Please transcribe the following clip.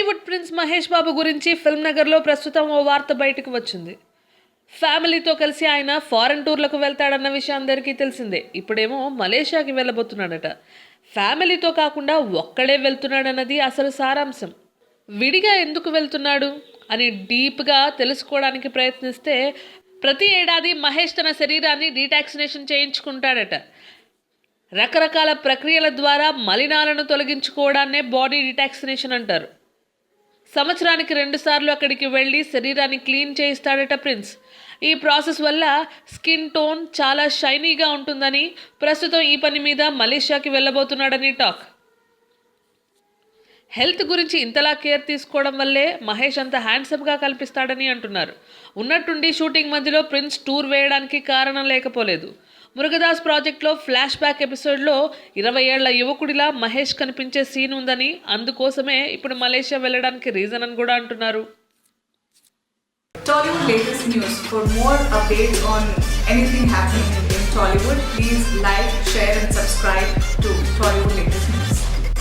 Tollywood prince Mahesh Babu గురించి film నగర్లో ప్రస్తుతం ఓ వార్త బయటకు వచ్చింది. ఫ్యామిలీతో కలిసి ఆయన ఫారెన్ టూర్లకు వెళ్తాడన్న విషయం అందరికీ తెలిసిందే. ఇప్పుడేమో మలేషియాకి వెళ్ళబోతున్నాడట. ఫ్యామిలీతో కాకుండా ఒక్కడే వెళ్తున్నాడన్నది అసలు సారాంశం. విడిగా ఎందుకు వెళ్తున్నాడు అని డీప్గా తెలుసుకోవడానికి ప్రయత్నిస్తే ప్రతి ఏడాది మహేష్ తన శరీరాన్ని డీటాక్సినేషన్ చేయించుకుంటాడట. రకరకాల ప్రక్రియల ద్వారా మలినాలను తొలగించుకోవడాన్నే బాడీ డీటాక్సినేషన్ అంటారు. సంవత్సరానికి 2 సార్లు అక్కడికి వెళ్ళి శరీరాన్ని క్లీన్ చేయిస్తాడట ప్రిన్స్. ఈ ప్రాసెస్ వల్ల స్కిన్ టోన్ చాలా షైనీగా ఉంటుందని, ప్రస్తుతం ఈ పని మీద మలేషియాకి వెళ్ళబోతున్నాడని టాక్. హెల్త్ గురించి ఇంతలా కేర్ తీసుకోవడం వల్లే మహేష్ అంత హ్యాండ్సమ్గా కల్పిస్తాడని అంటున్నారు. ఉన్నట్టుండి షూటింగ్ మధ్యలో ప్రిన్స్ టూర్ వేయడానికి కారణం లేకపోలేదు. మురుగదాస్ ప్రాజెక్ట్లో ఫ్లాష్ బ్యాక్ ఎపిసోడ్లో 20 ఏళ్ల యువకుడిలా మహేష్ కనిపించే సీన్ ఉందని, అందుకోసమే ఇప్పుడు మలేషియా వెళ్ళడానికి రీజన్ అని కూడా అంటున్నారు. Tollywood latest news. For more updates on anything happening in Tollywood, please like, share and subscribe to Tollywood latest.